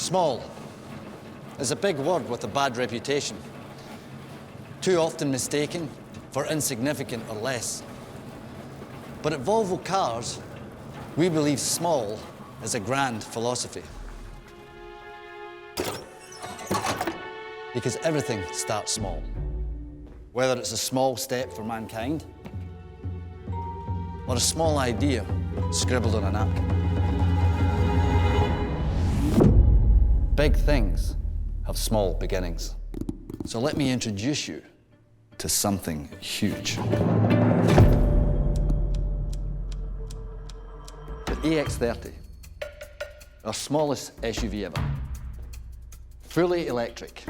Small is a big word with a bad reputation. Too often mistaken for insignificant or less. But at Volvo Cars, we believe small is a grand philosophy. Because everything starts small. Whether it's a small step for mankind or a small idea scribbled on a napkin. Big things have small beginnings. So let me introduce you to something huge. The EX30, our smallest SUV ever. Fully electric,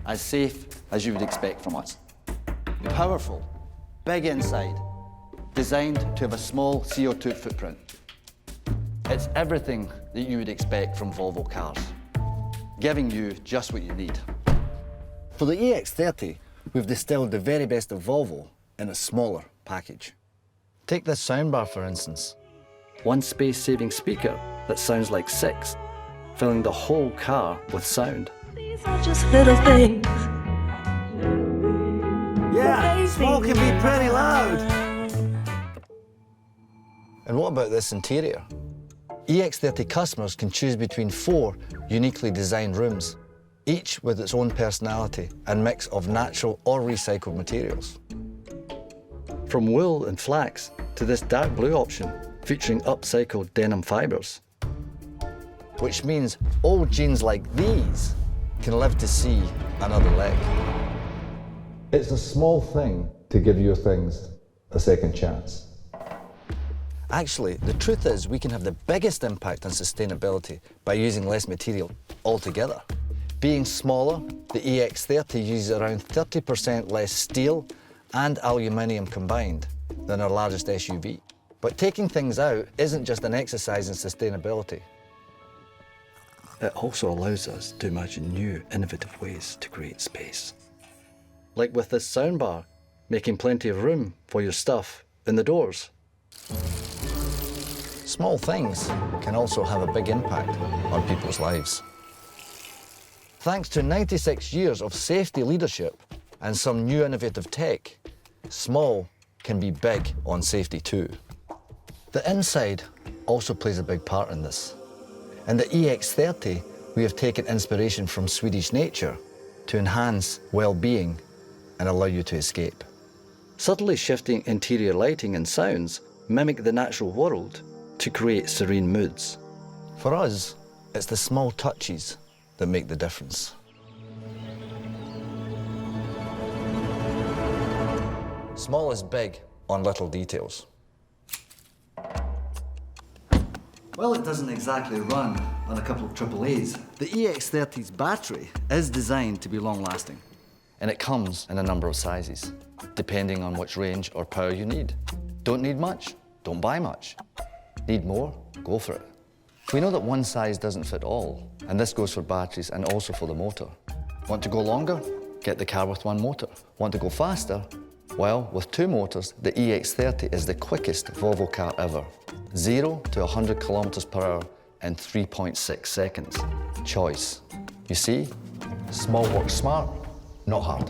as safe as you would expect from us. Powerful, big inside, designed to have a small CO2 footprint. It's everything that you would expect from Volvo cars, giving you just what you need. For the EX30, we've distilled the very best of Volvo in a smaller package. Take this soundbar, for instance. One space-saving speaker that sounds like 6, filling the whole car with sound. These are just little things. Yeah, small can be pretty loud. And what about this interior? EX30 customers can choose between 4 uniquely designed rooms, each with its own personality and mix of natural or recycled materials. From wool and flax to this dark blue option featuring upcycled denim fibres. Which means old jeans like these can live to see another leg. It's a small thing to give your things a second chance. Actually, the truth is we can have the biggest impact on sustainability by using less material altogether. Being smaller, the EX30 uses around 30% less steel and aluminium combined than our largest SUV. But taking things out isn't just an exercise in sustainability. It also allows us to imagine new, innovative ways to create space. Like with this soundbar, making plenty of room for your stuff in the doors. Small things can also have a big impact on people's lives. Thanks to 96 years of safety leadership and some new innovative tech, small can be big on safety too. The inside also plays a big part in this. In the EX30, we have taken inspiration from Swedish nature to enhance well-being and allow you to escape. Subtly shifting interior lighting and sounds mimic the natural world to create serene moods. For us, it's the small touches that make the difference. Small is big on little details. Well, it doesn't exactly run on a couple of AAAs. The EX30's battery is designed to be long-lasting, and it comes in a number of sizes, depending on which range or power you need. Don't need much? Don't buy much. Need more? Go for it. We know that one size doesn't fit all, and this goes for batteries and also for the motor. Want to go longer? Get the car with one motor. Want to go faster? Well, with 2 motors, the EX30 is the quickest Volvo car ever. 0 to 100 kilometers per hour in 3.6 seconds. Choice. You see, small works smart, not hard.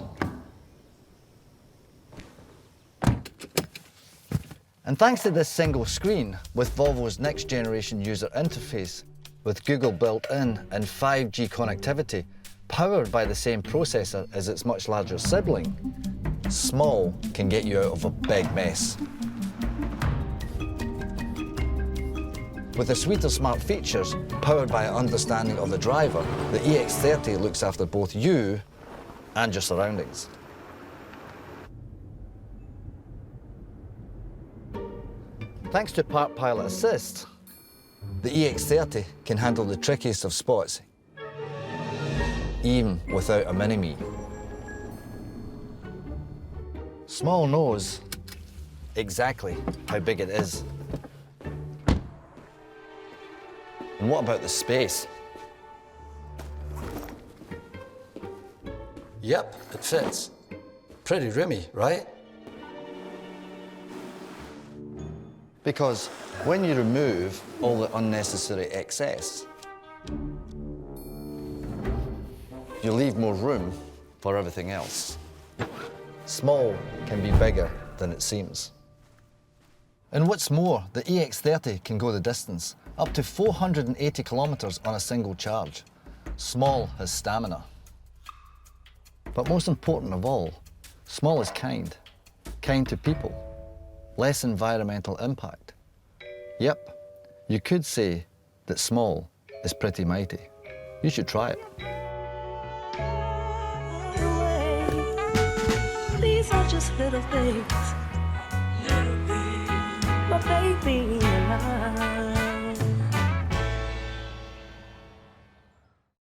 And thanks to this single screen, with Volvo's next generation user interface, with Google built in and 5G connectivity, powered by the same processor as its much larger sibling, small can get you out of a big mess. With a suite of smart features, powered by an understanding of the driver, the EX30 looks after both you and your surroundings. Thanks to Park Pilot Assist, the EX30 can handle the trickiest of spots, even without a mini-me. Small knows exactly how big it is. And what about the space? Yep, it fits. Pretty roomy, right? Because when you remove all the unnecessary excess, you leave more room for everything else. Small can be bigger than it seems. And what's more, the EX30 can go the distance, up to 480 kilometers on a single charge. Small has stamina. But most important of all, small is kind. Kind to people. Less environmental impact. Yep, you could say that small is pretty mighty. You should try it. These are just little things. My baby and I.